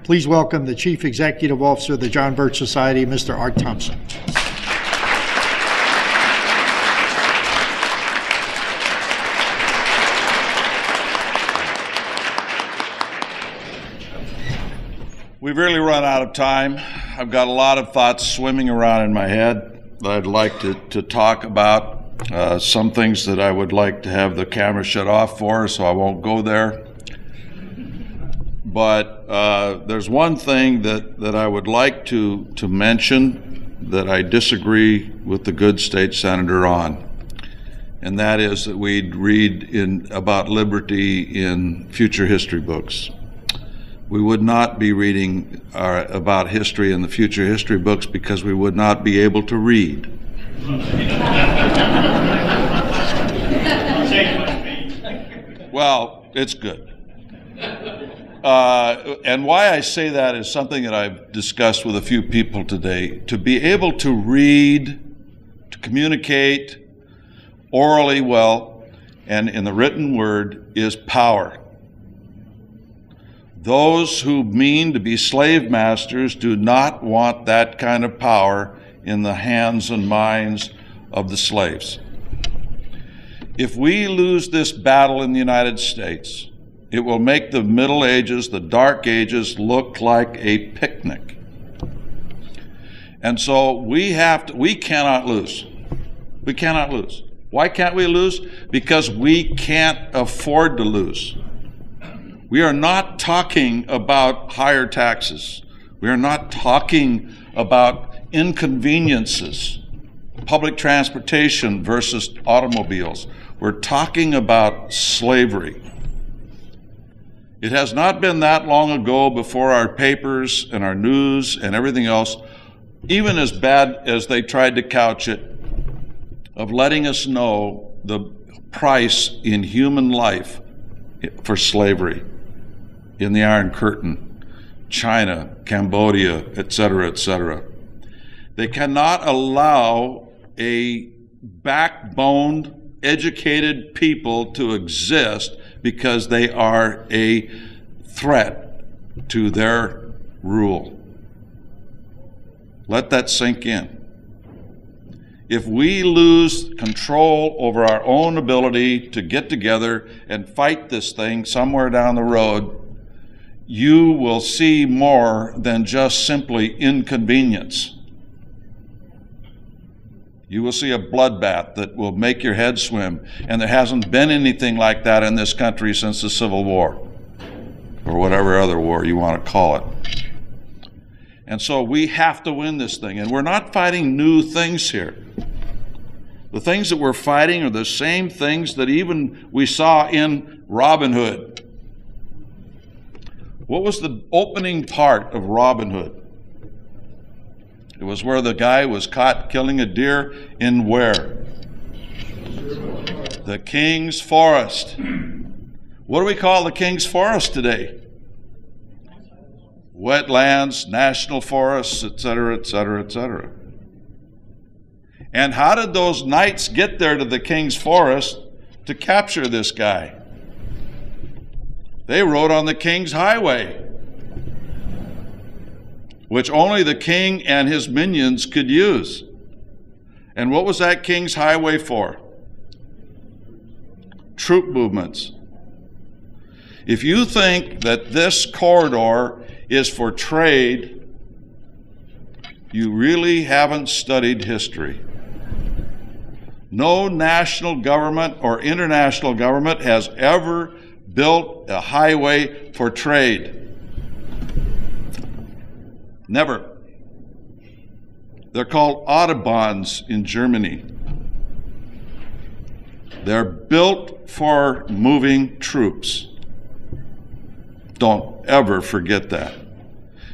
Please welcome the Chief Executive Officer of the John Birch Society, Mr. Art Thompson. We've really run out of time. I've got a lot of thoughts swimming around in my head that I'd like to talk about. Some things that I would like to have the camera shut off for, so I won't go there. But there's one thing that I would like to mention that I disagree with the good state senator on, and that is that we'd read about liberty in future history books. We would not be reading about history in the future history books because we would not be able to read. Well, it's good. And why I say that is something that I've discussed with a few people today. To be able to read, to communicate orally well, and in the written word is power. Those who mean to be slave masters do not want that kind of power in the hands and minds of the slaves. If we lose this battle in the United States, it will make the Middle Ages, the Dark Ages, look like a picnic. And so we cannot lose. We cannot lose. Why can't we lose? Because we can't afford to lose. We are not talking about higher taxes. We are not talking about inconveniences, public transportation versus automobiles. We're talking about slavery. It has not been that long ago before our papers and our news and everything else, even as bad as they tried to couch it, of letting us know the price in human life for slavery. In the Iron Curtain, China, Cambodia, etc., etc. They cannot allow a backboned, educated people to exist because they are a threat to their rule. Let that sink in. If we lose control over our own ability to get together and fight this thing somewhere down the road, you will see more than just simply inconvenience. You will see a bloodbath that will make your head swim, and there hasn't been anything like that in this country since the Civil War, or whatever other war you want to call it. And so we have to win this thing, and we're not fighting new things here. The things that we're fighting are the same things that even we saw in Robin Hood. What was the opening part of Robin Hood? It was where the guy was caught killing a deer in where? The King's Forest. What do we call the King's Forest today? Wetlands, national forests, etc., etc., etc. And how did those knights get there to the King's Forest to capture this guy? They rode on the King's Highway, which only the king and his minions could use. And what was that King's Highway for? Troop movements. If you think that this corridor is for trade, you really haven't studied history. No national government or international government has ever built a highway for trade. Never. They're called Autobahns in Germany. They're built for moving troops. Don't ever forget that.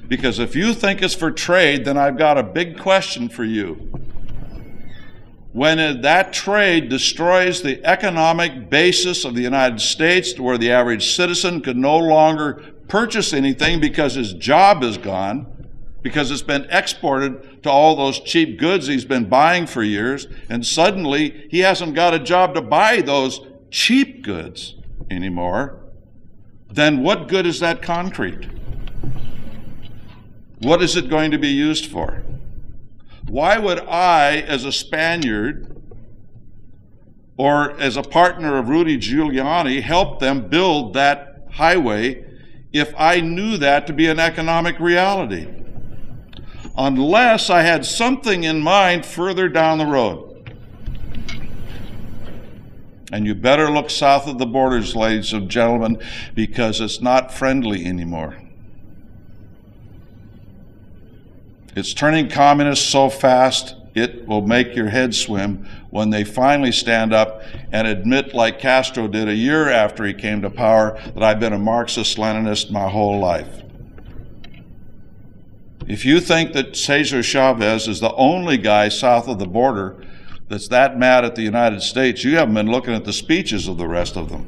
Because if you think it's for trade, then I've got a big question for you. When that trade destroys the economic basis of the United States to where the average citizen could no longer purchase anything because his job is gone, because it's been exported to all those cheap goods he's been buying for years, and suddenly he hasn't got a job to buy those cheap goods anymore, then what good is that concrete? What is it going to be used for? Why would I, as a Spaniard, or as a partner of Rudy Giuliani, help them build that highway if I knew that to be an economic reality? Unless I had something in mind further down the road. And you better look south of the borders, ladies and gentlemen, because it's not friendly anymore. It's turning communist so fast, it will make your head swim when they finally stand up and admit, like Castro did a year after he came to power, that I've been a Marxist-Leninist my whole life. If you think that Cesar Chavez is the only guy south of the border that's that mad at the United States, you haven't been looking at the speeches of the rest of them.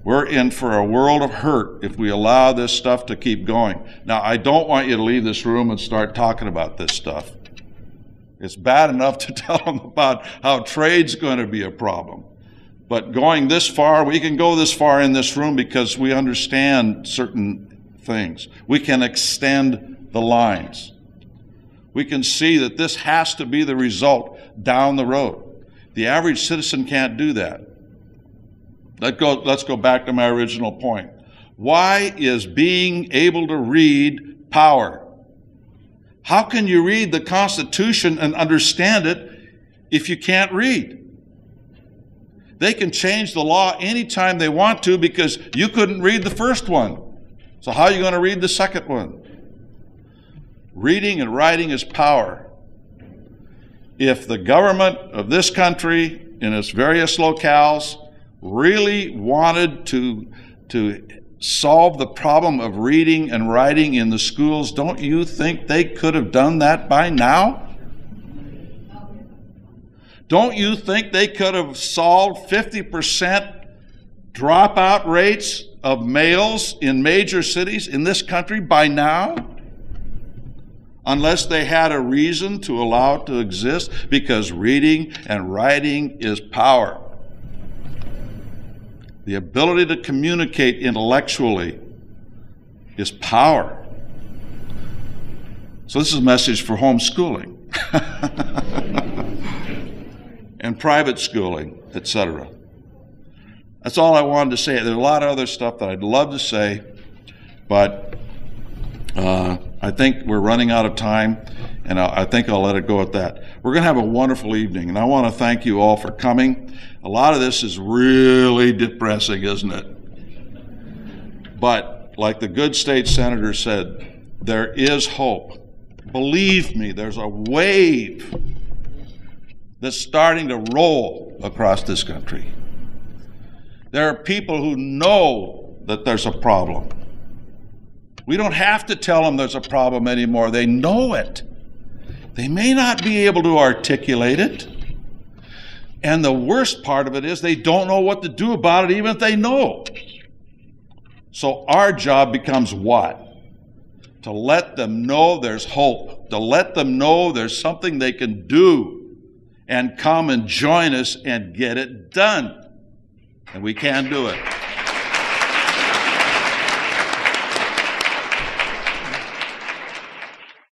We're in for a world of hurt if we allow this stuff to keep going. Now, I don't want you to leave this room and start talking about this stuff. It's bad enough to tell them about how trade's going to be a problem. But going this far, we can go this far in this room because we understand certain things. We can extend the lines. We can see that this has to be the result down the road. The average citizen can't do that. Let's go back to my original point. Why is being able to read power? How can you read the Constitution and understand it if you can't read? They can change the law anytime they want to because you couldn't read the first one. So how are you going to read the second one? Reading and writing is power. If the government of this country in its various locales really wanted to solve the problem of reading and writing in the schools, don't you think they could have done that by now? Don't you think they could have solved 50% dropout rates of males in major cities in this country by now? Unless they had a reason to allow it to exist, because reading and writing is power. The ability to communicate intellectually is power. So this is a message for homeschooling and private schooling, etc. That's all I wanted to say. There's a lot of other stuff that I'd love to say, but I think we're running out of time, and I think I'll let it go at that. We're going to have a wonderful evening, and I want to thank you all for coming. A lot of this is really depressing, isn't it? But like the good state senator said, there is hope. Believe me, there's a wave that's starting to roll across this country. There are people who know that there's a problem. We don't have to tell them there's a problem anymore. They know it. They may not be able to articulate it. And the worst part of it is they don't know what to do about it, even if they know. So our job becomes what? To let them know there's hope. To let them know there's something they can do and come and join us and get it done. And we can do it.